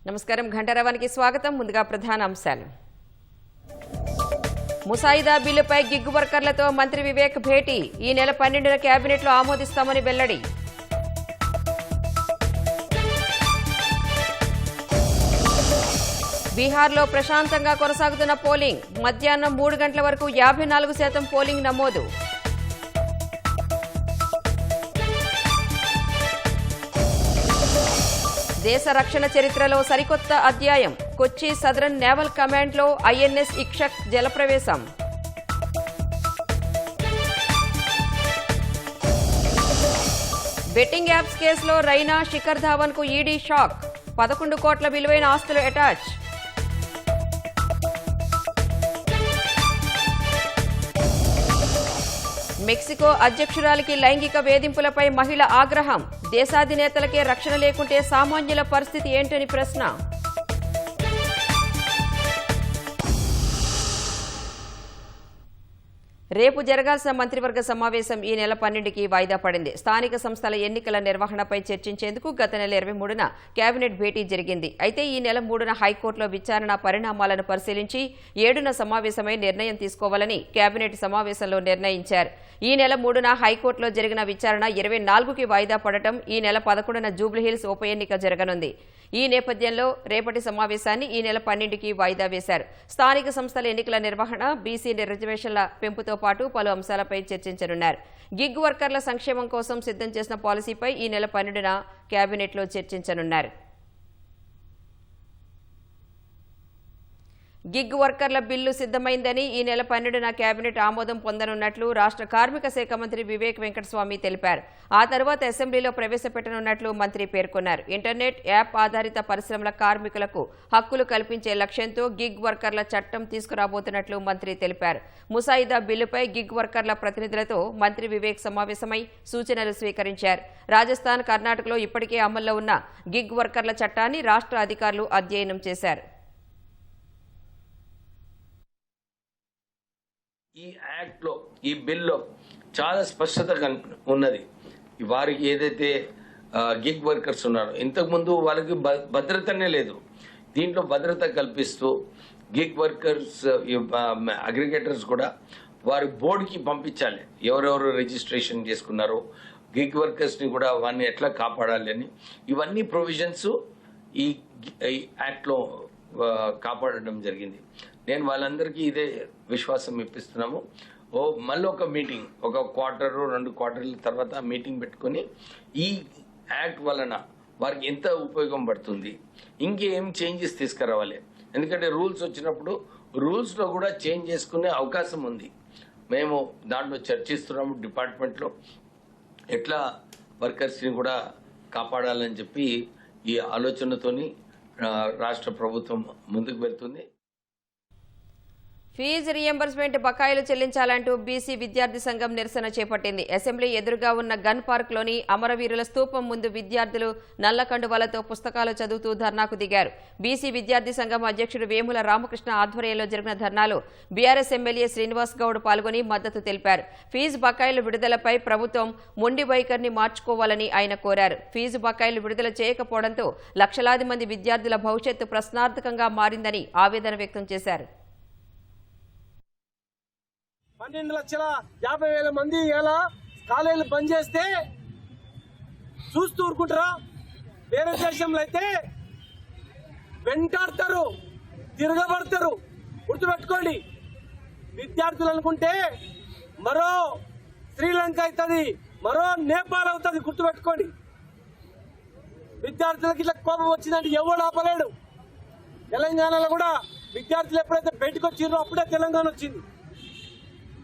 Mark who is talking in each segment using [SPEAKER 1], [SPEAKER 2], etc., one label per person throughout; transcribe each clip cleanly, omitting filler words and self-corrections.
[SPEAKER 1] నమస్కారం ఘంటారావానికి స్వాగతం. ముందుగా ప్రధాన అంశాలు. ముసాయిదా బిల్లుపై గిగ్ వర్కర్లతో మంత్రి వివేక్ భేటీ. ఈ నెల 12న కేబినెట్లో ఆమోదిస్తామని వెల్లడి. బీహార్లో ప్రశాంతంగా కొనసాగుతున్న పోలింగ్. మధ్యాహ్నం 3 గంటల వరకు 54% పోలింగ్ నమోదు. దేశ రక్షణ చరిత్రలో సరికొత్త అధ్యాయం. కొచ్చి సదరన్ నేవల్ కమాండ్లో ఐఎన్ఎస్ ఇక్షక్ జలప్రవేశం. బెట్టింగ్ యాప్స్ కేసులో రైనా, శిఖర్ ధావన్కు ఈడీ షాక్. 11 కోట్ల విలువైన ఆస్తులు అటాచ్. మెక్సికో అధ్యక్షురాలికి లైంగిక వేధింపులపై మహిళ ఆగ్రహం. దేశాధినేతలకే రక్షణ లేకుంటే సామాన్యుల పరిస్థితి ఏంటని ప్రశ్న. రేపు జరగాల్సిన మంత్రివర్గ సమావేశం ఈ నెల 12కి వాయిదా పడింది. స్థానిక సంస్థల ఎన్నికల నిర్వహణపై చర్చించేందుకు గత నెల 23న కేబినెట్ భేటీ జరిగింది. అయితే ఈ నెల 3న హైకోర్టులో విచారణ పరిణామాలను పరిశీలించి 7న సమావేశమై నిర్ణయం తీసుకోవాలని కేబినెట్ సమావేశంలో నిర్ణయించారు. ఈ నెల 3న హైకోర్టులో జరిగిన విచారణ 24కి వాయిదా పడటం ఈ నెల 11న జూబ్లీహిల్స్ ఉప ఎన్నిక జరగనుంది. ఈ నేపథ్యంలో రేపటి సమావేశాన్ని ఈ నెల 12కి వాయిదా వేశారు. స్థానిక సంస్థల ఎన్నికల నిర్వహణ, బీసీ రిజర్వేషన్ల పెంపుతో పాటు పలు అంశాలపై చర్చించనున్నారు. గిగ్ వర్కర్ల సంక్షేమం కోసం సిద్ధం చేసిన పాలసీపై ఈ నెల 12న కేబినెట్లో చర్చించనున్నారు. గిగ్ వర్కర్ల బిల్లు సిద్ధమైందని, ఈ నెల 12న కేబినెట్ ఆమోదం పొందనున్నట్లు రాష్ట్ర కార్మిక శాఖ మంత్రి వివేక్ వెంకటస్వామి తెలిపారు. ఆ తర్వాత అసెంబ్లీలో ప్రవేశపెట్టనున్నట్లు మంత్రి పేర్కొన్నారు. ఇంటర్నెట్, యాప్ ఆధారిత పరిశ్రమల కార్మికులకు హక్కులు కల్పించే లక్ష్యంతో గిగ్ వర్కర్ల చట్టం తీసుకురాబోతున్నట్లు మంత్రి తెలిపారు. ముసాయిదా బిల్లుపై గిగ్ వర్కర్ల ప్రతినిధులతో మంత్రి వివేక్ సమావేశమై సూచనలు స్వీకరించారు. రాజస్థాన్, కర్ణాటకలో ఇప్పటికే అమల్లో ఉన్న గిగ్ వర్కర్ల చట్టాన్ని రాష్ట్ర అధికారులు అధ్యయనం చేశారు.
[SPEAKER 2] ఈ యాక్ట్లో, ఈ బిల్లో చాలా స్పష్టత ఉన్నది. వారికి ఏదైతే గిగ్ వర్కర్స్ ఉన్నారో, ఇంతకుముందు వాళ్ళకి భద్రతనే లేదు. దీంట్లో భద్రత కల్పిస్తూ గిగ్ వర్కర్స్ అగ్రిగేటర్స్ కూడా వారి బోర్డుకి పంపించాలి. ఎవరెవరు రిజిస్ట్రేషన్ చేసుకున్నారో గిగ్ వర్కర్స్ని కూడా వారిని ఎట్లా కాపాడాలి అని, ఇవన్నీ ప్రొవిజన్స్ ఈ యాక్ట్లో కాపాడడం జరిగింది. నేను వాళ్ళందరికీ ఇదే విశ్వాసం ఇప్పిస్తున్నాము. మళ్ళీ ఒక మీటింగ్, ఒక క్వార్టర్ 2 క్వార్టర్ల తర్వాత మీటింగ్ పెట్టుకొని ఈ యాక్ట్ వలన వారికి ఎంత ఉపయోగం పడుతుంది, ఇంకేం చేంజెస్ తీసుకురావాలి. ఎందుకంటే రూల్స్ వచ్చినప్పుడు రూల్స్లో కూడా చేంజ్ చేసుకునే అవకాశం ఉంది. మేము దాంట్లో చర్చిస్తున్నాము. డిపార్ట్మెంట్లో ఎట్లా వర్కర్స్ని కూడా కాపాడాలని చెప్పి ఈ ఆలోచనతోని రాష్ట్ర ప్రభుత్వం ముందుకు వెళ్తుంది.
[SPEAKER 1] ఫీజు రియంబర్స్మెంట్ బకాయిలు చెల్లించాలంటూ బీసీ విద్యార్థి సంఘం నిరసన చేపట్టింది. అసెంబ్లీ ఎదురుగా ఉన్న గన్ పార్క్లోని అమరవీరుల స్తూపం ముందు విద్యార్థులు నల్ల కండువాలతో పుస్తకాలు చదువుతూ ధర్నాకు దిగారు. బీసీ విద్యార్థి సంఘం అధ్యక్షుడు వేముల రామకృష్ణ ఆధ్వర్యంలో జరిగిన ధర్నాలో బీఆర్ఎస్ ఎమ్మెల్యే శ్రీనివాస్ గౌడ్ పాల్గొని మద్దతు తెలిపారు. ఫీజు బకాయిలు విడుదలపై ప్రభుత్వం మొండి వైఖరిని మార్చుకోవాలని ఆయన కోరారు. ఫీజు బకాయిలు విడుదల చేయకపోవడంతో లక్షలాది మంది విద్యార్థుల భవిష్యత్తు ప్రశ్నార్థకంగా మారిందని ఆవేదన వ్యక్తం చేశారు.
[SPEAKER 3] 12,50,000 మంది ఇలా కాలేజీలు బంద్ చేస్తే చూస్తూ ఊరుకుంటారా? వేరే దేశంలో అయితే వెంటాడతారు, తిరగబడతారు. గుర్తుపెట్టుకోండి, విద్యార్థులు అనుకుంటే మరో శ్రీలంక అవుతుంది, మరో నేపాల్ అవుతుంది. గుర్తుపెట్టుకోండి, విద్యార్థులకు ఇట్లా కోపం వచ్చిందంటే ఎవడు ఆపలేడు. తెలంగాణలో కూడా విద్యార్థులు ఎప్పుడైతే బయటకు వచ్చిందో అప్పుడే తెలంగాణ వచ్చింది.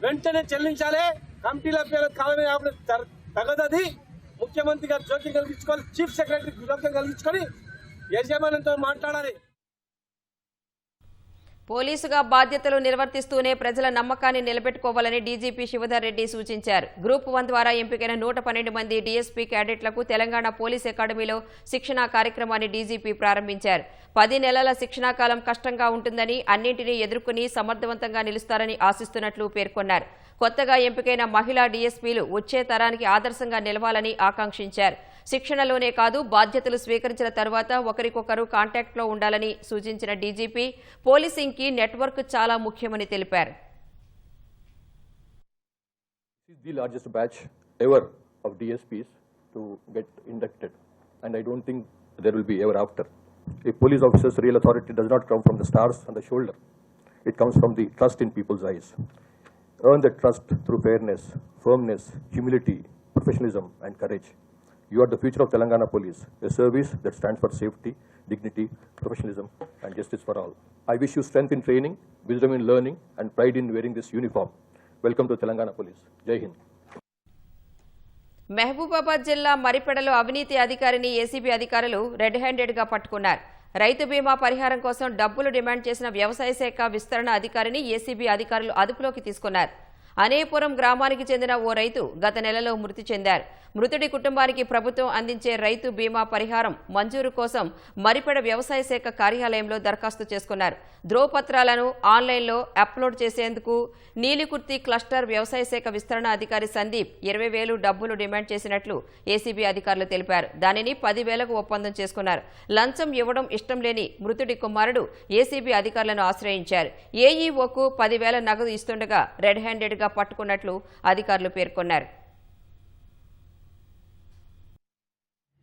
[SPEAKER 3] వెంటనే చెల్లించాలి. కమిటీల పేరు కాలమే తగదది. ముఖ్యమంత్రి గారు జోక్యం కలిగించుకోవాలి, చీఫ్ సెక్రటరీ జోక్యం కలిగించుకొని యజమానంతో మాట్లాడాలి.
[SPEAKER 1] పోలీసుగా బాధ్యతలు నిర్వర్తిస్తూనే ప్రజల నమ్మకాన్ని నిలబెట్టుకోవాలని డీజీపీ శివధర్ రెడ్డి సూచించారు. గ్రూప్ 1 ద్వారా ఎంపికైన 112 మంది డీఎస్పీ క్యాడెట్లకు తెలంగాణ పోలీస్ అకాడమీలో శిక్షణా కార్యక్రమాన్ని డీజీపీ ప్రారంభించారు. 10 నెలల శిక్షణా కాలం కష్టంగా ఉంటుందని, అన్నింటినీ ఎదుర్కొని సమర్థవంతంగా నిలుస్తారని ఆశిస్తున్నట్లు పేర్కొన్నారు. కొత్తగా ఎంపికైన మహిళా డీఎస్పీలు వచ్చే తరానికి ఆదర్శంగా నిలవాలని ఆకాంక్షించారు. శిక్షణలోనే కాదు బాధ్యతలు స్వీకరించిన తర్వాత ఒకరికొకరు కాంటాక్ట్లో ఉండాలని సూచించిన డీజీపీ పోలీసింగ్కి నెట్వర్క్ చాలా ముఖ్యమని తెలిపారు.
[SPEAKER 4] This is the largest batch ever of DSPs to get inducted, and I don't think there will be ever after. A police officer's real authority does not come from the stars on the shoulder. It comes from the trust in people's eyes. Earn that trust through fairness, firmness, humility, professionalism, and courage. You are the future of Telangana Police, a service that stands for safety, dignity, professionalism, and justice for all. I wish you strength in training, wisdom in learning, and pride in wearing this uniform. Welcome to Telangana Police. Jai Hind.
[SPEAKER 1] Mahabubabad జిల్లా మరిపెడలో అవినీతి అధికారిని ACB అధికారులు red హ్యాండెడ్గా పట్టుకున్నారు. రైతు బీమా పరిహారం కోసం డబ్బులు డిమాండ్ చేసిన వ్యవసాయ శాఖ విస్తరణ అధికారిని ఏసీబీ అధికారులు అదుపులోకి తీసుకున్నారు. అనేపురం గ్రామానికి చెందిన ఓ రైతు గత నెలలో మృతి చెందారు. మృతుడి కుటుంబానికి ప్రభుత్వం అందించే రైతు బీమా పరిహారం మంజూరు కోసం మరిపెడ వ్యవసాయ శాఖ కార్యాలయంలో దరఖాస్తు చేసుకున్నారు. ధ్రువపత్రాలను ఆన్లైన్లో అప్లోడ్ చేసేందుకు నీలికుర్తి క్లస్టర్ వ్యవసాయ శాఖ విస్తరణ అధికారి సందీప్ 20,000 డబ్బులు డిమాండ్ చేసినట్లు ఏసీబీ అధికారులు తెలిపారు. దానిని 10,000కు ఒప్పందం చేసుకున్నారు. లంచం ఇవ్వడం ఇష్టం లేని మృతుడి కుమారుడు ఏసీబీ అధికారులను ఆశ్రయించారు. ఏఈఓకు 10,000 నగదు ఇస్తుండగా రెడ్ హ్యాండెడ్గా పట్టుకున్నట్లు అధికారులు పేర్కొన్నారు.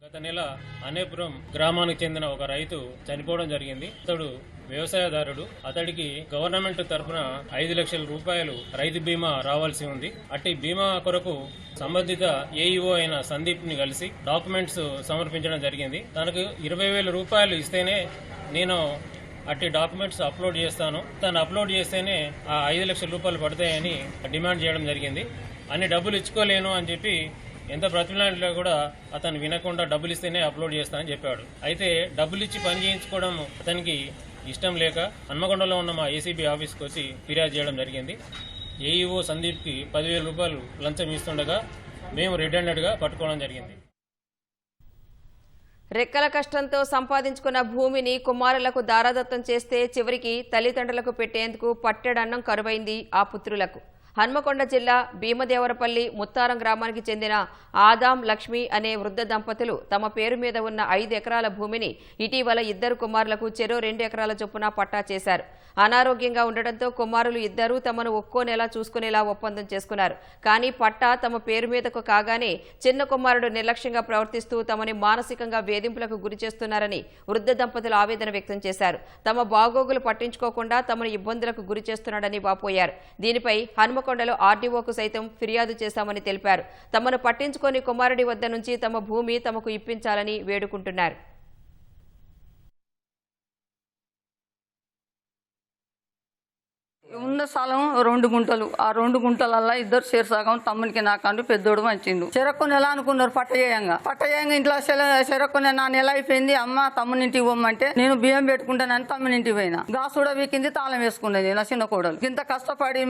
[SPEAKER 5] గత నెల అనేపురం గ్రామానికి చెందిన ఒక రైతు చనిపోవడం జరిగింది. అతడు వ్యవసాయదారుడు. అతడికి గవర్నమెంట్ తరఫున 5 లక్షల రూపాయలు రైతు బీమా రావాల్సి ఉంది. అట్టి బీమా కొరకు సంబంధిత ఏఈఓ అయిన సందీప్ ని కలిసి డాక్యుమెంట్స్ సమర్పించడం జరిగింది. తనకు 20,000 రూపాయలు ఇస్తేనే నేను అట్టి డాక్యుమెంట్స్ అప్లోడ్ చేస్తాను, తను అప్లోడ్ చేస్తేనే ఆ 5 లక్షల రూపాయలు పడతాయని డిమాండ్ చేయడం జరిగింది. అన్ని డబ్బులు ఇచ్చుకోలేను అని చెప్పి ఎంత బ్రతిమలాడినా కూడా అతను వినకుండా డబ్బులు ఇస్తేనే అప్లోడ్ చేస్తానని చెప్పాడు. అయితే డబ్బులు ఇచ్చి పని చేయించుకోవడం అతనికి ఇష్టం లేక హన్మకొండలో ఉన్న మా ఏసీబీ ఆఫీస్కి వచ్చి ఫిర్యాదు చేయడం జరిగింది. ఏఈఓ సందీప్కి 10,000 రూపాయలు లంచం ఇస్తుండగా మేము రెడ్ హ్యాండెడ్గా పట్టుకోవడం జరిగింది.
[SPEAKER 1] రెక్కల కష్టంతో సంపాదించుకున్న భూమిని కుమారులకు దారాదత్తం చేస్తే చివరికి తల్లిదండ్రులకు పెట్టేందుకు పట్టెడన్నం కరువైంది ఆ పుత్రులకు. హన్మకొండ జిల్లా భీమదేవరపల్లి ముత్తారం గ్రామానికి చెందిన ఆదాం లక్ష్మి అనే వృద్ధ దంపతులు తమ పేరు మీద ఉన్న 5 ఎకరాల భూమిని ఇటీవల 2 కుమారులకు చెరో 2 ఎకరాల చొప్పున పట్టా చేశారు. అనారోగ్యంగా ఉండటంతో కుమారులు ఇద్దరూ తమను ఒక్కో నెల చూసుకునేలా ఒప్పందం చేసుకున్నారు. కానీ పట్టా తమ పేరు మీదకు కాగానే చిన్న కుమారుడు నిర్లక్ష్యంగా ప్రవర్తిస్తూ తమని మానసికంగా వేధింపులకు గురి చేస్తున్నారని వృద్ధ దంపతులు ఆవేదన వ్యక్తం చేశారు. తమ బాగోగులు పట్టించుకోకుండా తమను ఇబ్బందులకు గురి చేస్తున్నాడని వాపోయారు. దీనిపై హన్మకొండలో ఆర్డీఓకు సైతం ఫిర్యాదు చేశామని తెలిపారు. తమను పట్టించుకొని కుమారుడి వద్ద నుంచి తమ భూమి తమకు ఇప్పించాలని వేడుకుంటున్నారు.
[SPEAKER 6] ఉన్న స్థలం 2 గుంటలు. ఆ 2 గుంటలల్లో 2 షేర్ సగం తమ్మునికి నాకంటూ పెద్దోడు మంచిండు. చెరక్కుని ఎలా అనుకున్నారు పట్టయంగా ఇంట్లో చెరక్కుని నా నెల అయిపోయింది. అమ్మ తమ్మునింటికి పోమ్మంటే నేను బియ్యం పెట్టుకుంటానని తమ్మునింటికి పోయినా. గాసు కూడా వీకింది, తాళం వేసుకున్నది నా చిన్న కోడలు. ఇంత కష్టపడి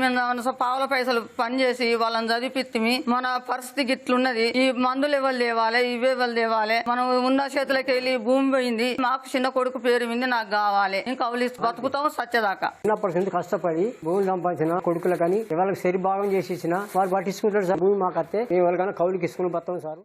[SPEAKER 6] పావుల పైసలు పనిచేసి వాళ్ళని చదివిపిత్తిమి. మన పరిస్థితి ఇట్లున్నది. ఈ మందులు ఎవరు లేవాలి, ఇవేవాళ్ళు తేవాలి. మనం ఉన్న చేతులకి వెళ్ళి భూమి పోయింది. మాకు చిన్న కొడుకు పేరు వింది, నాకు కావాలి. ఇంకా కౌలి బతుకుతాం సత్యదాకా.
[SPEAKER 7] చిన్నప్పటి కష్టపడి భూమి సంపాదించిన కొడుకులు కానీ ఎవరికి సరి భాగం చేసి ఇచ్చిన వారు పట్టించుకుంటారు సార్. భూమి మాకు అత్తే మేము ఎవరికైనా కౌలుకి ఇసుకుని బతాం సార్.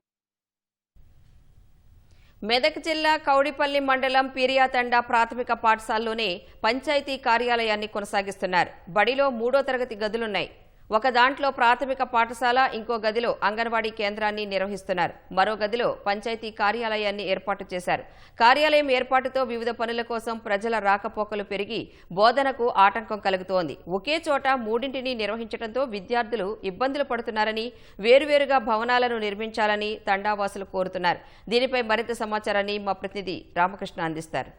[SPEAKER 1] మెదక్ జిల్లా కౌడిపల్లి మండలం పీరియాతండా ప్రాథమిక పాఠశాలలోనే పంచాయతీ కార్యాలయాన్ని కొనసాగిస్తున్నారు. బడిలో 3వ తరగతి గదులున్నాయి. ఒక దాంట్లో ప్రాథమిక పాఠశాల, ఇంకో గదిలో అంగన్వాడీ కేంద్రాన్ని నిర్వహిస్తున్నారు. మరో గదిలో పంచాయతీ కార్యాలయాన్ని ఏర్పాటు చేశారు. కార్యాలయం ఏర్పాటుతో వివిధ పనుల కోసం ప్రజల రాకపోకలు పెరిగి బోధనకు ఆటంకం కలుగుతోంది. ఒకే చోట 3ంటిని నిర్వహించడంతో విద్యార్థులు ఇబ్బందులు పడుతున్నారని, వేరువేరుగా భవనాలను నిర్మించాలని తండావాసులు కోరుతున్నారు. దీనిపై మరింత సమాచారాన్ని మా ప్రతినిధి రామకృష్ణ అందిస్తారు.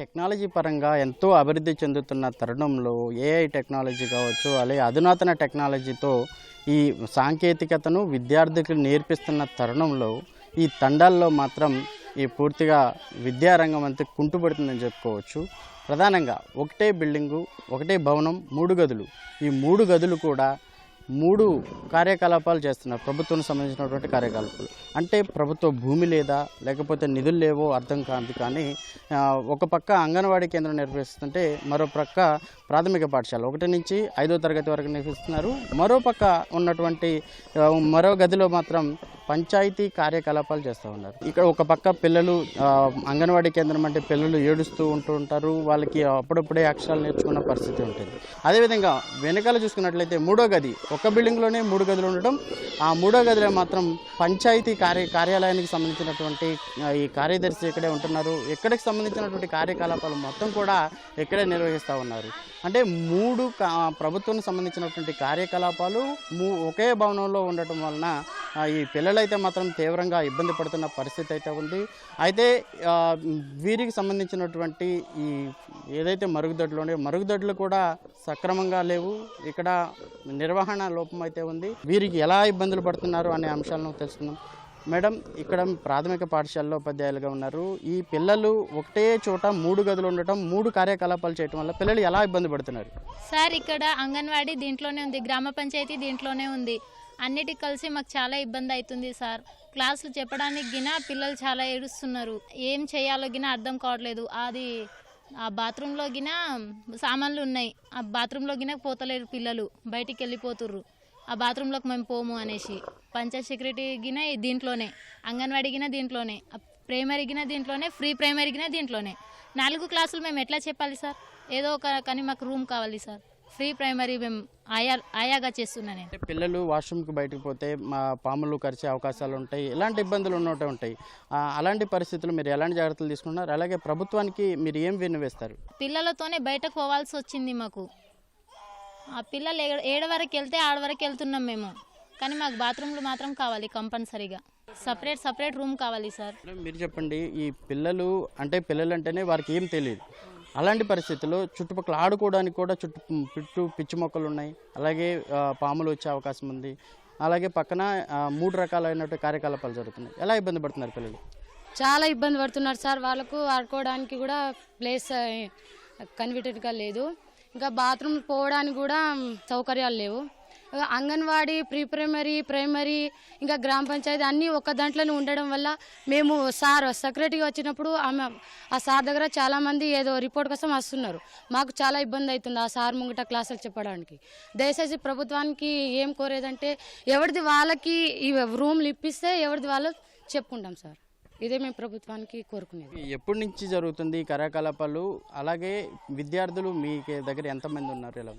[SPEAKER 8] టెక్నాలజీ పరంగా ఎంతో అభివృద్ధి చెందుతున్న తరుణంలో ఏఐ టెక్నాలజీ కావచ్చు, అలాగే అధునాతన టెక్నాలజీతో ఈ సాంకేతికతను విద్యార్థులకు నేర్పిస్తున్న తరుణంలో ఈ తండాల్లో మాత్రం ఈ పూర్తిగా విద్యారంగం అంతా కుంటుపడుతుందని చెప్పుకోవచ్చు. ప్రధానంగా ఒకటే బిల్డింగు, ఒకటే భవనం, 3 గదులు. ఈ 3 గదులు కూడా 3 కార్యకలాపాలు చేస్తున్నారు. ప్రభుత్వానికి సంబంధించినటువంటి కార్యకలాపాలు అంటే ప్రభుత్వ భూమి లేదా లేకపోతే నిధులు లేవో అర్థం కాదు. కానీ ఒక పక్క అంగన్వాడీ కేంద్రం నిర్వహిస్తుంటే మరో పక్క ప్రాథమిక పాఠశాల 1 నుంచి 5వ తరగతి వరకు నిర్వహిస్తున్నారు. మరో పక్క ఉన్నటువంటి మరో గదిలో మాత్రం పంచాయతీ కార్యకలాపాలు చేస్తూ ఉన్నారు. ఇక్కడ ఒక పక్క పిల్లలు అంగన్వాడీ కేంద్రం అంటే పిల్లలు ఏడుస్తూ ఉంటారు, వాళ్ళకి అప్పుడప్పుడే అక్షరాలు నేర్చుకున్న పరిస్థితి ఉంటుంది. అదేవిధంగా వెనకాల చూసుకున్నట్లయితే మూడో గది, ఒక బిల్డింగ్లోనే 3 గదులు ఉండటం, ఆ 3వ గదిలో మాత్రం పంచాయతీ కార్యాలయానికి సంబంధించినటువంటి ఈ కార్యదర్శి ఇక్కడే ఉంటున్నారు. ఇక్కడికి సంబంధించినటువంటి కార్యకలాపాలు మొత్తం కూడా ఇక్కడే నిర్వహిస్తూ ఉన్నారు. అంటే 3 ప్రభుత్వానికి సంబంధించినటువంటి కార్యకలాపాలు ఒకే భవనంలో ఉండటం వలన ఈ పిల్లలైతే మాత్రం తీవ్రంగా ఇబ్బంది పడుతున్న పరిస్థితి అయితే ఉంది. అయితే వీరికి సంబంధించినటువంటి ఈ ఏదైతే మరుగుదొడ్లు కూడా సక్రమంగా లేవు. ఇక్కడ నిర్వహణ లోపం అయితే ఉంది. వీరికి ఎలా ఇబ్బందులు పడుతున్నారు అనే అంశాలను తెలుసుకుందాం. మేడం, ఇక్కడ ప్రాథమిక పాఠశాలలో ఉపాధ్యాయులుగా ఉన్నారు. ఈ పిల్లలు ఒకటే చోట 3 గదులు ఉండటం, 3 కార్యకలాపాలు చేయటం వల్ల పిల్లలు ఎలా ఇబ్బంది పడుతున్నారు?
[SPEAKER 9] సార్, ఇక్కడ అంగన్వాడీ దీంట్లోనే ఉంది, గ్రామ పంచాయతీ దీంట్లోనే ఉంది. అన్నిటికి కలిసి మాకు చాలా ఇబ్బంది అవుతుంది సార్. క్లాసులు చెప్పడానికి గిన పిల్లలు చాలా ఏడుస్తున్నారు. ఏం చేయాలో గిన అర్థం కావట్లేదు. ఆ బాత్రూంలో గిన సామాన్లు ఉన్నాయి, ఆ బాత్రూంలో గిన పోతలేరు పిల్లలు, బయటికి వెళ్ళిపోతుర్రు. ఆ బాత్రూంలోకి మేము పోము అనేసి. పంచాయత్ సెక్రటరీ గిన దీంట్లోనే, అంగన్వాడీ గిన దీంట్లోనే, ప్రైమరీ గిన దీంట్లోనే, ఫ్రీ ప్రైమరీ గిన దీంట్లోనే. 4 క్లాసులు మేము ఎట్లా చెప్పాలి సార్? ఏదో ఒక కానీ మాకు రూమ్ కావాలి సార్. ఫ్రీ ప్రైమరీ మేము ఆయాగా చేస్తున్నాను.
[SPEAKER 8] పిల్లలు వాష్రూమ్కి బయటకు పోతే పాములు కరిచే అవకాశాలు ఉంటాయి, ఇలాంటి ఇబ్బందులు ఉంటాయి. అలాంటి పరిస్థితులు మీరు ఎలాంటి జాగ్రత్తలు తీసుకుంటున్నారు? అలాగే ప్రభుత్వానికి మీరు ఏం విన్నవిస్తారు?
[SPEAKER 9] పిల్లలతోనే బయటకు పోవాల్సి వచ్చింది మాకు. ఆ పిల్లలు 7 వరకు వెళ్తే 6 వరకు వెళ్తున్నాం మేము, కానీ మాకు బాత్రూమ్లు మాత్రం కావాలి కంపల్సరీగా. సపరేట్ రూమ్ కావాలి సార్.
[SPEAKER 8] మీరు చెప్పండి, ఈ పిల్లలు అంటేనే వారికి ఏం తెలియదు. అలాంటి పరిస్థితుల్లో చుట్టుపక్కల ఆడుకోవడానికి కూడా చుట్టూ పిచ్చి మొక్కలు ఉన్నాయి, అలాగే పాములు వచ్చే అవకాశం ఉంది. అలాగే పక్కన 3 రకాలైనటువంటి కార్యకలాపాలు జరుగుతున్నాయి. ఎలా ఇబ్బంది పడుతున్నారు పిల్లలు?
[SPEAKER 10] చాలా ఇబ్బంది పడుతున్నారు సార్. వాళ్ళకు ఆడుకోవడానికి కూడా ప్లేస్ కన్వీనియంట్గా లేదు. ఇంకా బాత్రూమ్ పోవడానికి కూడా సౌకర్యాలు లేవు. అంగన్వాడీ, ప్రీ ప్రైమరీ ఇంకా గ్రామ పంచాయతీ అన్నీ ఒక దాంట్లోనే ఉండడం వల్ల మేము సెక్రటరీగా వచ్చినప్పుడు ఆ సార్ దగ్గర చాలామంది ఏదో రిపోర్ట్ కోసం వస్తున్నారు. మాకు చాలా ఇబ్బంది అవుతుంది ఆ సార్ ముంగట క్లాసులు చెప్పడానికి. దయచేసి ప్రభుత్వానికి ఏం కోరేదంటే ఎవరిది వాళ్ళకి ఈ రూమ్లు ఇప్పిస్తే ఎవరిది వాళ్ళు చెప్పుకుంటాం సార్. ఇదే మేము ప్రభుత్వానికి కోరుకునేది.
[SPEAKER 8] ఎప్పటి నుంచి జరుగుతుంది ఈ కార్యకలాపాలు? అలాగే విద్యార్థులు మీ దగ్గర ఎంతమంది ఉన్నారు? ఎలా?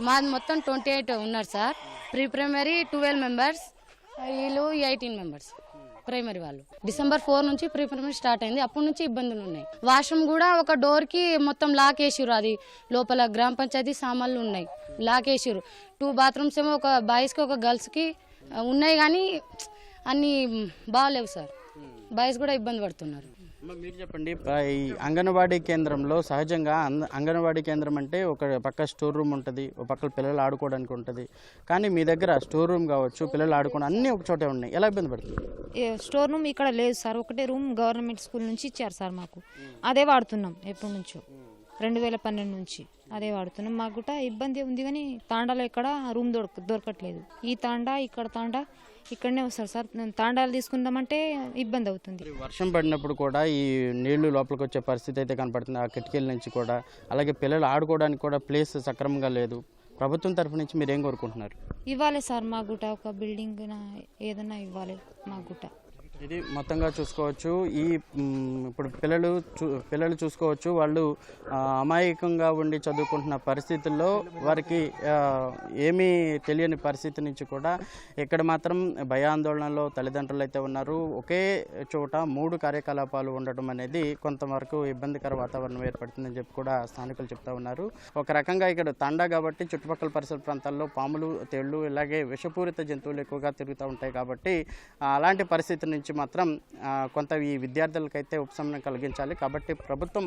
[SPEAKER 10] మాది మొత్తం 28 ఉన్నారు సార్. ప్రీ ప్రైమరీ 12 మెంబర్స్, వీళ్ళు 18 మెంబర్స్ ప్రైమరీ వాళ్ళు. December 4 నుంచి ప్రీ ప్రైమరీ స్టార్ట్ అయింది. అప్పటి నుంచి ఇబ్బందులు ఉన్నాయి. వాష్రూమ్ కూడా ఒక డోర్కి మొత్తం లాక్ వేసిరు. అది లోపల గ్రామ పంచాయతీ సామాన్లు ఉన్నాయి, లాక్ వేసిరు. 2 బాత్రూమ్స్ ఏమో ఒక బాయ్స్కి ఒక గర్ల్స్కి ఉన్నాయి, కానీ అన్నీ బాగాలేవు సార్. బాయ్స్ కూడా ఇబ్బంది పడుతున్నారు.
[SPEAKER 8] మీరు చెప్పండి, ఈ అంగన్వాడీ కేంద్రంలో సహజంగా అంగన్వాడీ కేంద్రం అంటే ఒక పక్క స్టోర్ రూమ్ ఉంటుంది, ఒక పక్క పిల్లలు ఆడుకోవడానికి ఉంటుంది. కానీ మీ దగ్గర స్టోర్ రూమ్ కావచ్చు, పిల్లలు ఆడుకోవడం అన్నీ ఒక చోటే ఉన్నాయి. ఎలా ఇబ్బంది పడుతుంది?
[SPEAKER 11] స్టోర్ రూమ్ ఇక్కడ లేదు సార్. ఒకటే రూమ్ గవర్నమెంట్ స్కూల్ నుంచి ఇచ్చారు సార్ మాకు. అదే వాడుతున్నాం ఎప్పటి నుంచో, 2012 నుంచి అదే వాడుతున్నాం. మాకు కూడా ఇబ్బంది ఉంది, కానీ తాండాలో ఇక్కడ రూమ్ దొరకట్లేదు. ఈ తాండా ఇక్కడ తాండా ఇక్కడనే వస్తారు సార్. తాండాలు తీసుకుందామంటే ఇబ్బంది అవుతుంది.
[SPEAKER 8] వర్షం పడినప్పుడు కూడా ఈ నీళ్లు లోపలికి వచ్చే పరిస్థితి అయితే కనపడుతుంది, ఆ కిటికీల నుంచి కూడా. అలాగే పిల్లలు ఆడుకోవడానికి కూడా ప్లేస్ సక్రమంగా లేదు. ప్రభుత్వం తరఫు నుంచి మీరు ఏం కోరుకుంటున్నారు?
[SPEAKER 11] ఇవ్వాలి సార్ మాకు కూడా ఒక బిల్డింగ్ ఏదైనా ఇవ్వాలి మాకు కూడా.
[SPEAKER 8] ఇది మొత్తంగా చూసుకోవచ్చు. ఈ ఇప్పుడు పిల్లలు చూసుకోవచ్చు, వాళ్ళు అమాయకంగా ఉండి చదువుకుంటున్న పరిస్థితుల్లో వారికి ఏమీ తెలియని పరిస్థితి నుంచి కూడా ఇక్కడ మాత్రం భయాందోళనలో తల్లిదండ్రులు అయితే ఉన్నారు. ఒకే చోట 3 కార్యకలాపాలు ఉండటం అనేది కొంతవరకు ఇబ్బందికర వాతావరణం ఏర్పడుతుందని చెప్పి కూడా స్థానికులు చెప్తా ఉన్నారు. ఒక రకంగా ఇక్కడ తండా కాబట్టి చుట్టుపక్కల పరిసర ప్రాంతాల్లో పాములు, తేళ్లు, ఇలాగే విషపూరిత జంతువులు ఎక్కువగా తిరుగుతూ ఉంటాయి. కాబట్టి అలాంటి పరిస్థితి నుంచి మాత్రం కొంత ఈ విద్యార్థులకైతే ఉపశమనం కలిగించాలి. కాబట్టి ప్రభుత్వం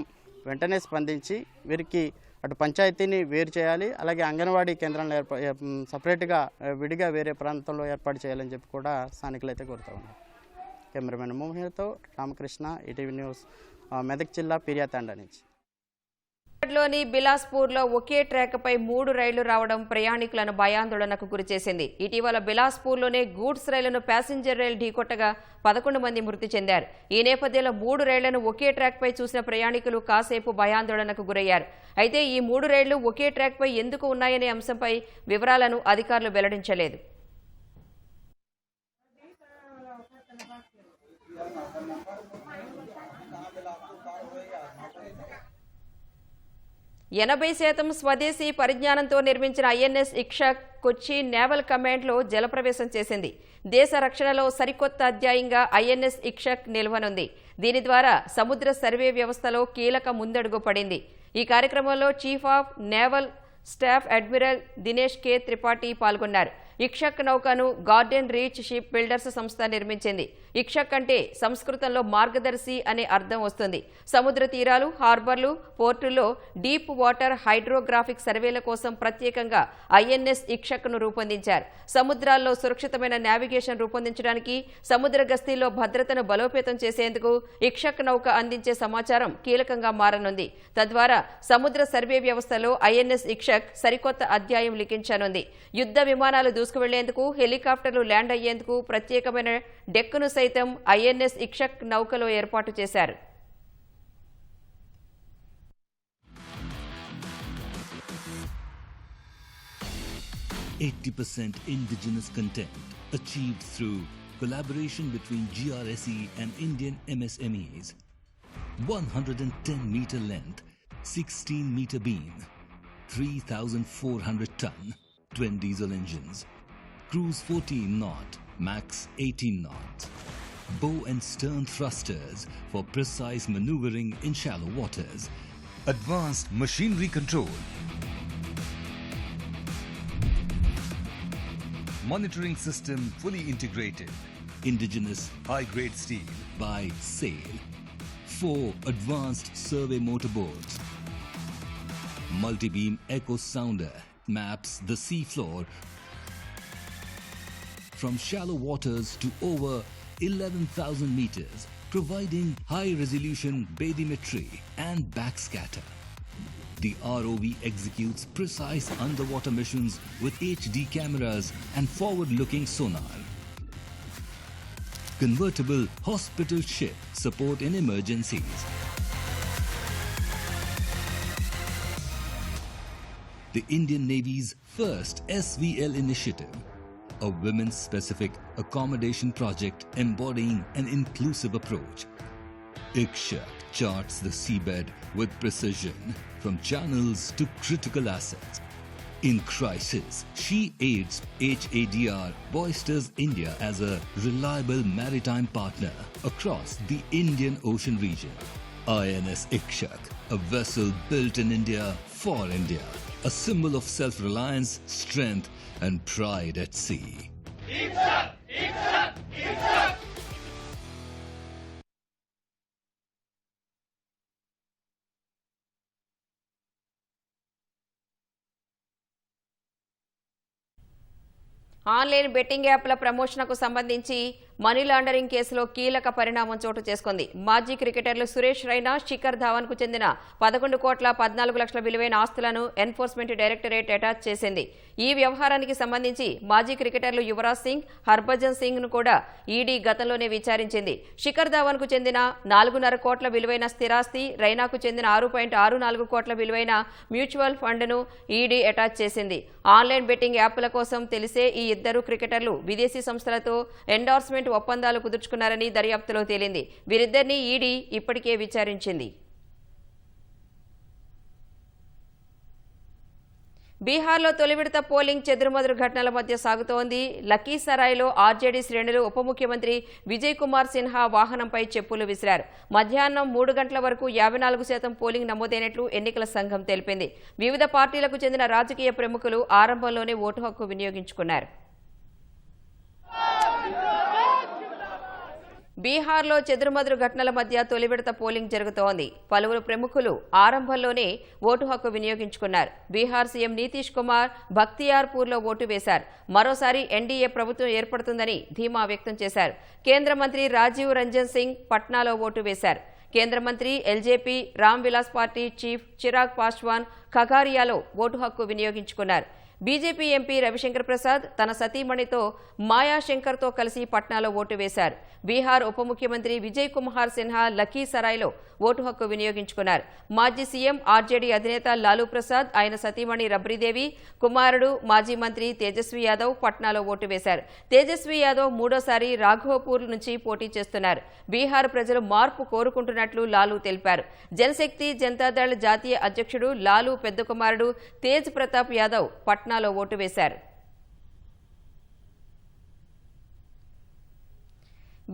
[SPEAKER 8] వెంటనే స్పందించి వీరికి అటు పంచాయతీని వేరు చేయాలి, అలాగే అంగన్వాడీ కేంద్రాలను సపరేట్గా విడిగా వేరే ప్రాంతంలో ఏర్పాటు చేయాలని చెప్పి కూడా స్థానికులు అయితే కోరుతూ ఉన్నారు. కెమెరామెన్ మోహన్తో రామకృష్ణ, ఈటీవీ న్యూస్, మెదక్ జిల్లా పిర్యాతండా నుంచి.
[SPEAKER 1] లోని బిలాస్పూర్లో ఒకే ట్రాక్పై 3 రైళ్లు రావడం ప్రయాణికులను భయాందోళనకు గురిచేసింది. ఇటీవల బిలాస్పూర్లోనే గూడ్స్ రైలును ప్యాసింజర్ రైలు ఢీకొట్టగా 11 మంది మృతి చెందారు. ఈ నేపథ్యంలో 3 రైళ్లను ఒకే ట్రాక్పై చూసిన ప్రయాణికులు కాసేపు భయాందోళనకు గురయ్యారు. అయితే ఈ 3 రైళ్లు ఒకే ట్రాక్పై ఎందుకు ఉన్నాయనే అంశంపై వివరాలను అధికారులు వెల్లడించలేదు. 80% స్వదేశీ పరిజ్ఞానంతో నిర్మించిన ఐఎన్ఎస్ ఇక్షక్ కొచ్చి నేవల్ కమాండ్లో జలప్రవేశం చేసింది. దేశ రక్షణలో సరికొత్త అధ్యాయంగా ఐఎన్ఎస్ ఇక్షక్ నిలవనుంది. దీని ద్వారా సముద్ర సర్వే వ్యవస్థలో కీలక ముందడుగు పడింది. ఈ కార్యక్రమంలో chief of naval staff admiral Dinesh K Tripathi పాల్గొన్నారు. ఇక్షక్ నౌకను గార్డెన్ రీచ్ షిప్ బిల్డర్స్ సంస్థ నిర్మించింది. ఇక్షక్ అంటే సంస్కృతంలో మార్గదర్శి అనే అర్థం వస్తుంది. సముద్ర తీరాలు, హార్బర్లు, పోర్టుల్లో డీప్ వాటర్ హైడ్రోగ్రాఫిక్ సర్వేల కోసం ప్రత్యేకంగా ఐఎన్ఎస్ ఇక్షక్ను రూపొందించారు. సముద్రాల్లో సురక్షితమైన నావిగేషన్ రూపొందించడానికి, సముద్ర గస్తీల్లో భద్రతను బలోపేతం చేసేందుకు ఇక్షక్ నౌక అందించే సమాచారం కీలకంగా మారనుంది. తద్వారా సముద్ర సర్వే వ్యవస్థలో ఐఎన్ఎస్ ఇక్షక్ సరికొత్త అధ్యాయం లిఖించనుంది. యుద్ధ విమానాలు దూసుకువెళ్లేందుకు, హెలికాప్టర్లు ల్యాండ్ అయ్యేందుకు ప్రత్యేకమైన డెక్కును సైతం ఐఎన్ఎస్ ఇక్షక్ నౌకలో ఏర్పాటు చేశారు.
[SPEAKER 12] %80 indigenous content achieved through collaboration between GRSE and Indian MSMEs. 110-meter length, 16-meter beam, 3,400 ton, twin diesel engines, cruise 14 knot, max 18 knots, bow and stern thrusters for precise maneuvering in shallow waters, advanced machinery control, monitoring system fully integrated, indigenous high-grade steel by SAIL, 4 advanced survey motorboats, multi-beam echo sounder maps the sea floor from shallow waters to over 11,000 meters, providing high-resolution bathymetry and backscatter. The ROV executes precise underwater missions with HD cameras and forward-looking sonar. Convertible hospital ship support in emergencies. The Indian Navy's first SVL initiative, a women-specific accommodation project embodying an inclusive approach. Ikshak charts the seabed with precision, from channels to critical assets. In crisis, she aids HADR bolsters India as a reliable maritime partner across the Indian Ocean region. INS Ikshak, a vessel built in India for India, a symbol of self-reliance, strength and pride at sea. Ikshak! Ikshak! Ikshak!
[SPEAKER 1] Online betting యాప్ల ప్రమోషన్కు సంబంధించి money laundering కేసులో కీలక పరిణామం చోటు చేసుకుంది. మాజీ క్రికెటర్లు సురేష్ రైనా, శిఖర్ ధావన్కు చెందిన 11,14,00,000 విలువైన ఆస్తులను ఎన్ఫోర్స్మెంట్ డైరెక్టరేట్ అటాచ్ చేసింది. ఈ వ్యవహారానికి సంబంధించి మాజీ క్రికెటర్లు యువరాజ్ సింగ్, హర్భజన్ సింగ్ను కూడా ఈడీ గతంలోనే విచారించింది. శిఖర్ ధావన్కు చెందిన 4.5 కోట్ల విలువైన స్థిరాస్తి, రైనాకు చెందిన 6.64 కోట్ల విలువైన మ్యూచువల్ ఫండ్ను ఈడీ అటాచ్ చేసింది. ఆన్లైన్ బెట్టింగ్ యాప్ల కోసం తెలిసే ఈ ఇద్దరు క్రికెటర్లు విదేశీ సంస్థలతో ఎండార్స్మెంట్ ఒప్పందాలు కుదుర్చుకున్నారని దర్యాప్తులో తేలింది. వీరిద్దరిని ఈడీ ఇప్పటికే విచారించింది. బీహార్లో తొలి విడత పోలింగ్ చెదురుమదురు ఘటనల మధ్య సాగుతోంది. లఖీసరాయ్లో ఆర్జేడీ శ్రేణులు ఉప ముఖ్యమంత్రి విజయ్ కుమార్ సిన్హా వాహనంపై చెప్పులు విసిరారు. మధ్యాహ్నం 3 గంటల వరకు 54% పోలింగ్ నమోదైనట్లు ఎన్నికల సంఘం తెలిపింది. వివిధ పార్టీలకు చెందిన రాజకీయ ప్రముఖులు ఆరంభంలోనే ఓటు హక్కు వినియోగించుకున్నారు. బీహార్లో చెదురుమదురు ఘటనల మధ్య తొలి విడత పోలింగ్ జరుగుతోంది. పలువురు ప్రముఖులు ఆరంభంలోనే ఓటు హక్కు వినియోగించుకున్నారు. బీహార్ సీఎం నితీష్ కుమార్ బఖ్తియార్పూర్లో ఓటు వేశారు. మరోసారి ఎన్డీఏ ప్రభుత్వం ఏర్పడుతుందని ధీమా వ్యక్తం చేశారు. కేంద్ర మంత్రి రాజీవ్ రంజన్ సింగ్ పట్నాలో ఓటు వేశారు. కేంద్ర మంత్రి LJP Ram Vilas party chief Chirag Paswan ఖగారియాలో ఓటు హక్కు వినియోగించుకున్నారు. బీజేపీ ఎంపీ రవిశంకర్ ప్రసాద్ తన సతీమణితో మాయాశంకర్తో కలిసి పట్నాలో ఓటు వేశారు. బీహార్ ఉప ముఖ్యమంత్రి విజయ్ కుమార్ సిన్హా లఖీసరాయ్లో ఓటు హక్కు వినియోగించుకున్నారు. మాజీ సీఎం ఆర్జేడీ అధినేత లాలూ ప్రసాద్, ఆయన సతీమణి రబ్రీదేవి, కుమారుడు మాజీ మంత్రి తేజస్వి యాదవ్ పట్నాలో ఓటు వేశారు. తేజస్వి యాదవ్ మూడోసారి రాఘవపూర్ నుంచి పోటీ చేస్తున్నారు. బీహార్ ప్రజలు మార్పు కోరుకుంటున్నట్లు లాలూ తెలిపారు. జనశక్తి జనతాదళ్ జాతీయ అధ్యక్షుడు లాలూ పెద్ద కుమారుడు తేజ్ ప్రతాప్ యాదవ్ పట్నాలో ఓటు వేశారు.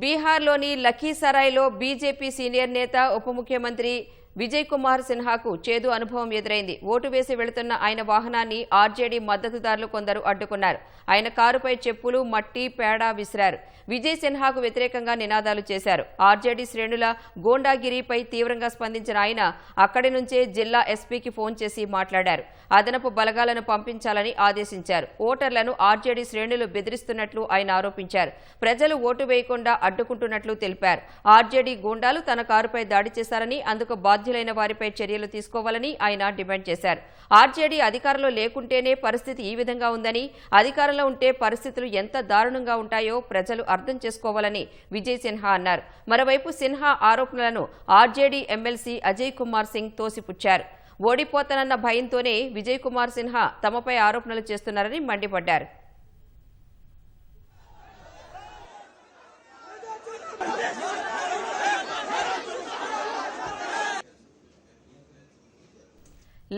[SPEAKER 1] బీహార్లోని లఖీసరాయ్లో బీజేపీ సీనియర్ నేత ఉప ముఖ్యమంత్రి విజయ్ కుమార్ సిన్హాకు చేదు అనుభవం ఎదురైంది. ఓటు వేసి వెళుతున్న ఆయన వాహనాన్ని ఆర్జేడీ మద్దతుదారులు కొందరు అడ్డుకున్నారు. ఆయన కారుపై చెప్పులు, మట్టి, పేడ విసిరారు. విజయ్ సిన్హాకు వ్యతిరేకంగా నినాదాలు చేశారు. ఆర్జేడీ శ్రేణుల గోండాగిరిపై తీవ్రంగా స్పందించిన ఆయన అక్కడి నుంచే జిల్లా ఎస్పీకి ఫోన్ చేసి మాట్లాడారు. అదనపు బలగాలను పంపించాలని ఆదేశించారు. ఓటర్లను ఆర్జేడీ శ్రేణులు బెదిరిస్తున్నట్లు ఆయన ఆరోపించారు. ప్రజలు ఓటు వేయకుండా అడ్డుకుంటున్నట్లు తెలిపారు. ఆర్జేడీ గూండాలు తన కారుపై దాడి చేశారని, అందుకు బాధ్యులైన వారిపై చర్యలు తీసుకోవాలని ఆయన డిమాండ్ చేశారు. ఆర్జేడీ అధికారంలో లేకుంటేనే పరిస్థితి ఈ విధంగా ఉందని, అధికారంలో ఉంటే పరిస్థితులు ఎంత దారుణంగా ఉంటాయో ప్రజలు అర్థం చేసుకోవాలని విజయ్ సిన్హా అన్నారు. మరోవైపు సిన్హా ఆరోపణలను ఆర్జేడీ ఎమ్మెల్సీ అజయ్ కుమార్ సింగ్ తోసిపుచ్చారు. ఓడిపోతానన్న భయంతోనే విజయ్ కుమార్ సిన్హా తమపై ఆరోపణలు చేస్తున్నారని మండిపడ్డారు.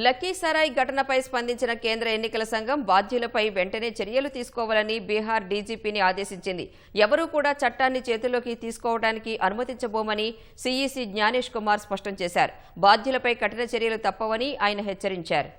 [SPEAKER 1] లఖీసరాయ్ ఘటనపై స్పందించిన కేంద్ర ఎన్నికల సంఘం బాధ్యులపై వెంటనే చర్యలు తీసుకోవాలని బీహార్ డీజీపీని ఆదేశించింది. ఎవరూ కూడా చట్టాన్ని చేతుల్లోకి తీసుకోవడానికి అనుమతించబోమని సీఈసీ జ్ఞానేష్ కుమార్ స్పష్టం చేశారు. బాధ్యులపై కఠిన చర్యలు తప్పవని ఆయన హెచ్చరించారు.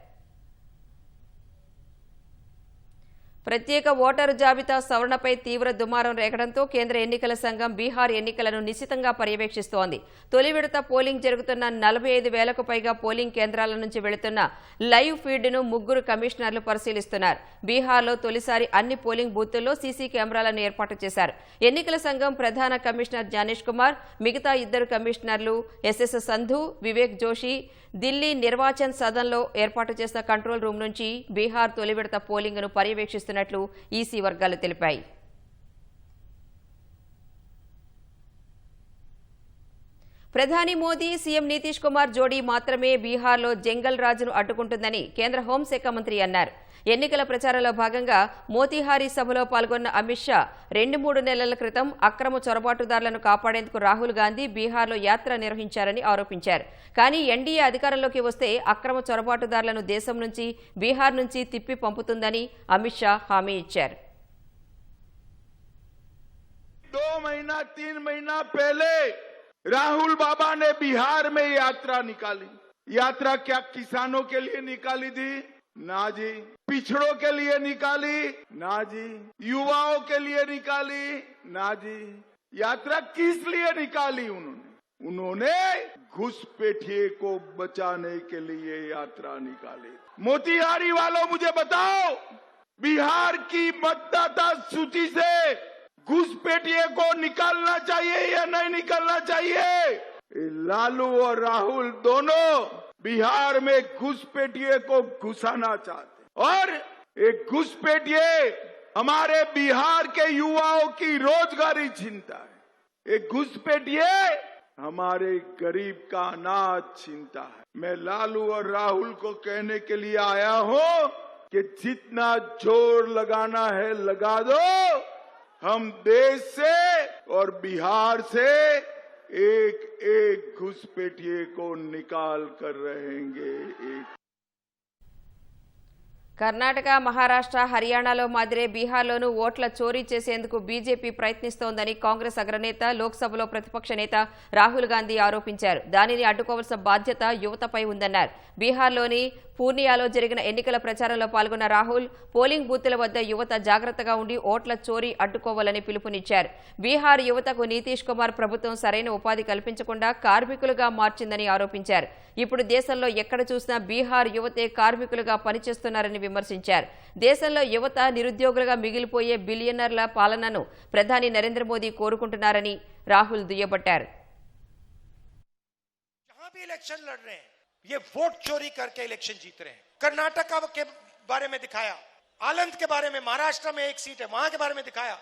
[SPEAKER 1] ప్రత్యేక ఓటరు జాబితా సవరణపై తీవ్ర దుమారం రేగడంతో కేంద్ర ఎన్నికల సంఘం బీహార్ ఎన్నికలను నిశితంగా పర్యవేక్షిస్తోంది. తొలి విడత పోలింగ్ జరుగుతున్న 45,000కు పైగా పోలింగ్ కేంద్రాల నుంచి వెళుతున్న లైవ్ ఫీడ్ను 3 కమిషనర్లు పరిశీలిస్తున్నారు. బీహార్లో తొలిసారి అన్ని పోలింగ్ బూతుల్లో సీసీ కెమెరాలను ఏర్పాటు చేశారు. ఎన్నికల సంఘం ప్రధాన కమిషనర్ జ్ఞానేష్ కుమార్, మిగతా 2 కమిషనర్లు ఎస్ఎస్ సంధు, వివేక్ జోషి ఢిల్లీ నిర్వాచన్ సదన్లో ఏర్పాటు చేసిన కంట్రోల్ రూమ్ నుంచి బీహార్ తొలి విడత పోలింగ్ను పర్యవేక్షిస్తున్నట్లు ఈసీ వర్గాలు తెలిపాయి. ప్రధాని మోదీ, సీఎం నితీష్ కుమార్ జోడీ మాత్రమే బీహార్లో జంగల్ రాజును అడ్డుకుంటుందని కేంద్ర హోంశాఖ మంత్రి అన్నారు. ఎన్నికల ప్రచారంలో భాగంగా మోతీహారీ సభలో పాల్గొన్న అమిత్ షా 2-3 నెలల క్రితం అక్రమ చొరబాటుదారులను కాపాడేందుకు రాహుల్ గాంధీ బీహార్లో యాత్ర నిర్వహించారని ఆరోపించారు. కానీ ఎన్డీఏ అధికారంలోకి వస్తే అక్రమ చొరబాటుదారులను దేశం నుంచి, బీహార్ నుంచి తిప్పి పంపుతుందని అమిత్ షా హామీ ఇచ్చారు.
[SPEAKER 13] 2 महीना 3 महीना पहले राहुल बाबा ने बिहार में यात्रा निकाली. यात्रा क्या किसानों के लिए निकाली थी? ना जी. पिछड़ों के लिए निकाली? ना जी. युवाओं के लिए निकाली? ना जी. यात्रा किस लिए निकाली उन्होंने घुसपैठिए को बचाने के लिए यात्रा निकाली. मोतिहारी वालों मुझे बताओ, बिहार की मतदाता सूची से घुसपैठिए को निकालना चाहिए या नहीं निकालना चाहिए? लालू और राहुल दोनों बिहार में घुसपैठिए को घुसाना चाहते और एक घुसपैठिए हमारे बिहार के युवाओं की रोजगारी छीनता है. एक घुसपैठिए हमारे गरीब का अनाज छीनता है. मैं लालू और राहुल को कहने के लिए आया हूं कि जितना जोर लगाना है लगा दो. हम देश से और बिहार से एक घुसपैठिए को निकाल कर रहेंगे.
[SPEAKER 1] కర్ణాటక, మహారాష్ట్ర, హర్యానాలో మాదిరే బీహార్లోనూ ఓట్ల చోరీ చేసేందుకు బీజేపీ ప్రయత్నిస్తోందని కాంగ్రెస్ అగ్రనేత, లోక్సభలో ప్రతిపక్ష నేత రాహుల్ గాంధీ ఆరోపించారు. దానిని అడ్డుకోవాల్సిన బాధ్యత యువతపై ఉందన్నారు. బీహార్లోని పూర్నియాలో జరిగిన ఎన్నికల ప్రచారంలో పాల్గొన్న రాహుల్ పోలింగ్ బూత్ల వద్ద యువత జాగ్రత్తగా ఉండి ఓట్ల చోరీ అడ్డుకోవాలని పిలుపునిచ్చారు. బీహార్ యువతకు నితీష్ కుమార్ ప్రభుత్వం సరైన ఉపాధి కల్పించకుండా కార్మికులుగా మార్చిందని ఆరోపించారు. ఇప్పుడు దేశంలో ఎక్కడ చూసినా బీహార్ యువతే కార్మికులుగా పనిచేస్తున్నారని విమర్శించారు. దేశంలో యువత నిరుద్యోగులుగా మిగిలిపోయే బిలియనర్ల పాలనను ప్రధాని నరేంద్ర మోదీ కోరుకుంటున్నారని రాహుల్ దుయ్యబట్టారు.
[SPEAKER 14] इलेक्शन लड़ रहे हैं, ये वोट चोरी करके इलेक्शन जीत रहे हैं. कर्नाटका के बारे में दिखाया, आलंद के बारे में, महाराष्ट्र में एक सीट है वहां के बारे में दिखाया,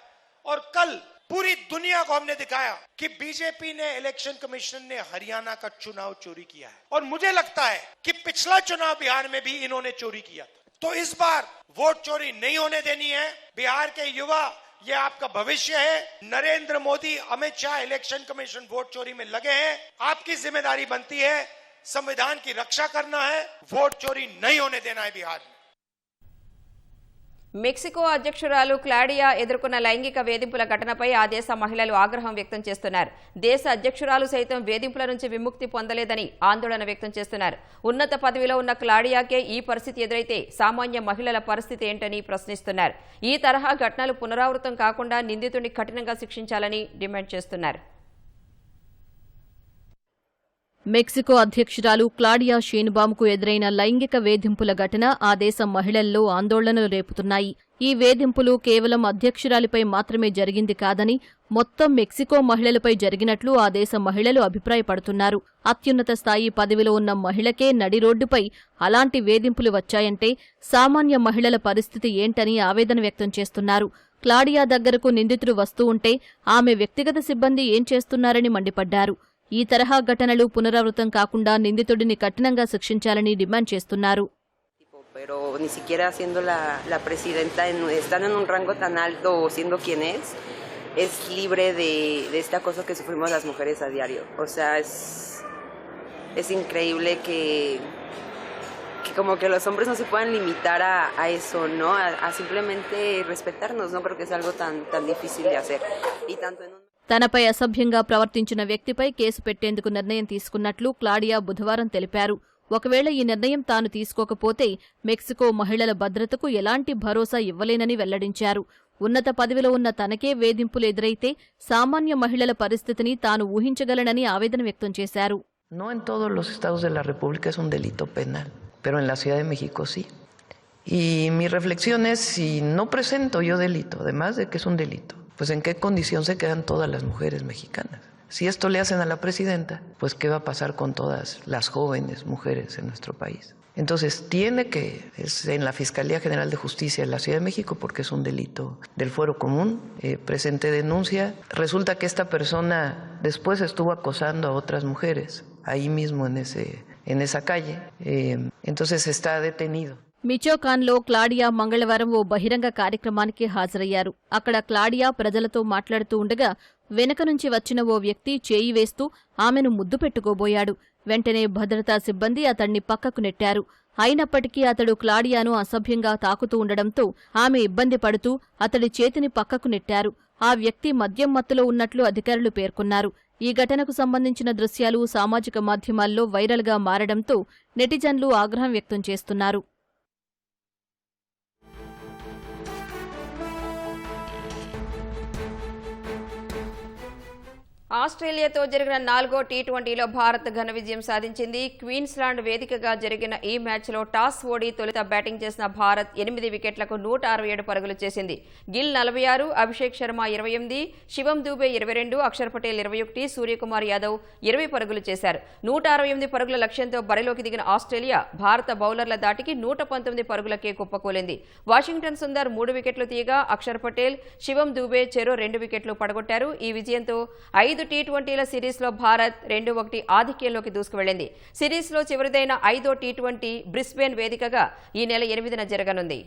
[SPEAKER 14] और कल पूरी दुनिया को हमने दिखाया कि बीजेपी ने, इलेक्शन कमीशन ने हरियाणा का चुनाव चोरी किया है। और मुझे लगता है कि पिछला चुनाव बिहार में भी इन्होंने चोरी किया। तो इस बार वोट चोरी नहीं होने देनी है। बिहार के युवा, ये आपका भविष्य है। Narendra Modi, Amit Shah, election commission vote चोरी में लगे हैं। आपकी जिम्मेदारी बनती है संविधान की रक्षा करना है, वोट चोरी नहीं होने देना है बिहार में।
[SPEAKER 1] మెక్సికో అధ్యక్షురాలు క్లాడియా ఎదుర్కొన్న లైంగిక వేధింపుల ఘటనపై ఆ దేశ మహిళలు ఆగ్రహం వ్యక్తం చేస్తున్నారు. దేశ అధ్యక్షురాలు సైతం వేధింపుల నుంచి విముక్తి పొందలేదని ఆందోళన వ్యక్తం చేస్తున్నారు. ఉన్నత పదవిలో ఉన్న క్లాడియాకే ఈ పరిస్థితి ఎదురైతే సామాన్య మహిళల పరిస్థితి ఏంటని ప్రశ్నిస్తున్నారు. ఈ తరహా ఘటనలు పునరావృతం కాకుండా నిందితుడిని కఠినంగా శిక్షించాలని డిమాండ్ చేస్తున్నారు.
[SPEAKER 15] మెక్సికో అధ్యక్షురాలు క్లాడియా షేన్బామ్కు ఎదురైన లైంగిక వేధింపుల ఘటన ఆ దేశ మహిళల్లో ఆందోళనలు రేపుతున్నాయి. ఈ వేధింపులు కేవలం అధ్యక్షురాలిపై మాత్రమే జరిగింది కాదని మొత్తం మెక్సికో మహిళలపై జరిగినట్లు ఆ దేశ మహిళలు అభిప్రాయపడుతున్నారు. అత్యున్నత స్థాయి పదవిలో ఉన్న మహిళకే నడి రోడ్డుపై అలాంటి వేధింపులు వచ్చాయంటే సామాన్య మహిళల పరిస్థితి ఏంటని ఆవేదన వ్యక్తం చేస్తున్నారు. క్లాడియా దగ్గరకు నిందితుడు వస్తూ ఉంటే ఆమె వ్యక్తిగత సిబ్బంది ఏం చేస్తున్నారని మండిపడ్డారు. ఈ తరహా ఘటనలు పునరావృతం కాకుండా నిందితుడిని కఠినంగా శిక్షించాలని డిమాండ్ చేస్తున్నారు.
[SPEAKER 16] Pero ni siquiera siendo la presidenta, estando en un rango tan alto o siendo quien es libre de este acoso que sufrimos las mujeres a diario. O sea, es increíble que como que los hombres no se puedan limitar a eso, ¿no? A simplemente respetarnos. No creo que es algo tan difícil de hacer. Y tanto en un...
[SPEAKER 15] తనపై అసభ్యంగా ప్రవర్తించిన వ్యక్తిపై case పెట్టేందుకు నిర్ణయం తీసుకున్నట్లు Claudia బుధవారం తెలిపారు. ఒకవేళ ఈ నిర్ణయం తాను తీసుకోకపోతే మెక్సికో మహిళల భద్రతకు ఎలాంటి భరోసా ఇవ్వలేనని వెల్లడించారు. ఉన్నత పదవిలో ఉన్న తనకే వేధింపులు ఎదురైతే సామాన్య మహిళల పరిస్థితిని తాను ఊహించగలనని ఆవేదన వ్యక్తం చేశారు.
[SPEAKER 17] No en todos los estados de la República es un delito penal, pero en la Ciudad de México sí. Y mi reflexión es, si no presento yo delito, además de que es un delito, pues en qué condición se quedan todas las mujeres mexicanas. Si esto le hacen a la presidenta, pues qué va a pasar con todas las jóvenes mujeres en nuestro país. Entonces tiene que, es en la Fiscalía General de Justicia de la Ciudad de México, porque es un delito del fuero común, presenté denuncia. Resulta que esta persona después estuvo acosando a otras mujeres, ahí mismo en esa calle, entonces está detenido.
[SPEAKER 15] మిచోకాన్లో Claudia మంగళవారం ఓ బహిరంగ కార్యక్రమానికి హాజరయ్యారు. అక్కడ Claudia ప్రజలతో మాట్లాడుతూ ఉండగా వెనక నుంచి వచ్చిన ఓ వ్యక్తి చేయి వేస్తూ ఆమెను ముద్దు పెట్టుకోబోయాడు. వెంటనే భద్రతా సిబ్బంది అతణ్ణి పక్కకు నెట్టారు. అయినప్పటికీ అతడు క్లాడియాను అసభ్యంగా తాకుతూ ఉండడంతో ఆమె ఇబ్బంది పడుతూ అతడి చేతిని పక్కకు నెట్టారు. ఆ వ్యక్తి మద్యం మత్తులో ఉన్నట్లు అధికారులు పేర్కొన్నారు. ఈ ఘటనకు సంబంధించిన దృశ్యాలు సామాజిక మాధ్యమాల్లో వైరల్గా మారడంతో నెటిజన్లు ఆగ్రహం వ్యక్తం చేస్తున్నారు.
[SPEAKER 1] ఆస్ట్రేలియాతో జరిగిన 4వ టీ20లో భారత్ ఘన విజయం సాధించింది. క్వీన్స్లాండ్ వేదికగా జరిగిన ఈ మ్యాచ్లో టాస్ ఓడి తొలుత బ్యాటింగ్ చేసిన భారత్ 8 వికెట్లకు 167 పరుగులు చేసింది. గిల్ 46, అభిషేక్ శర్మ 28, శివం దూబే 22, అక్షర్ పటేల్ 21, సూర్యకుమార్ యాదవ్ 20 పరుగులు చేశారు. 168 పరుగుల లక్ష్యంతో బరిలోకి దిగిన ఆస్ట్రేలియా భారత బౌలర్ల దాటికి 119 పరుగులకే కుప్పకూలింది. వాషింగ్టన్ సుందర్ 3 వికెట్లు తీయగా అక్షర్ పటేల్, శివం దూబే చెరో 2 వికెట్లు పడగొట్టారు. ఈ విజయంతో 5 టీ20ల సిరీస్లో భారత్ 2-1 ఆధిక్యంలోకి దూసుకువెళ్లింది. సిరీస్లో చివరిదైన 5వ టీ20 బ్రిస్బేన్ వేదికగా ఈ నెల 8న జరగనుంది.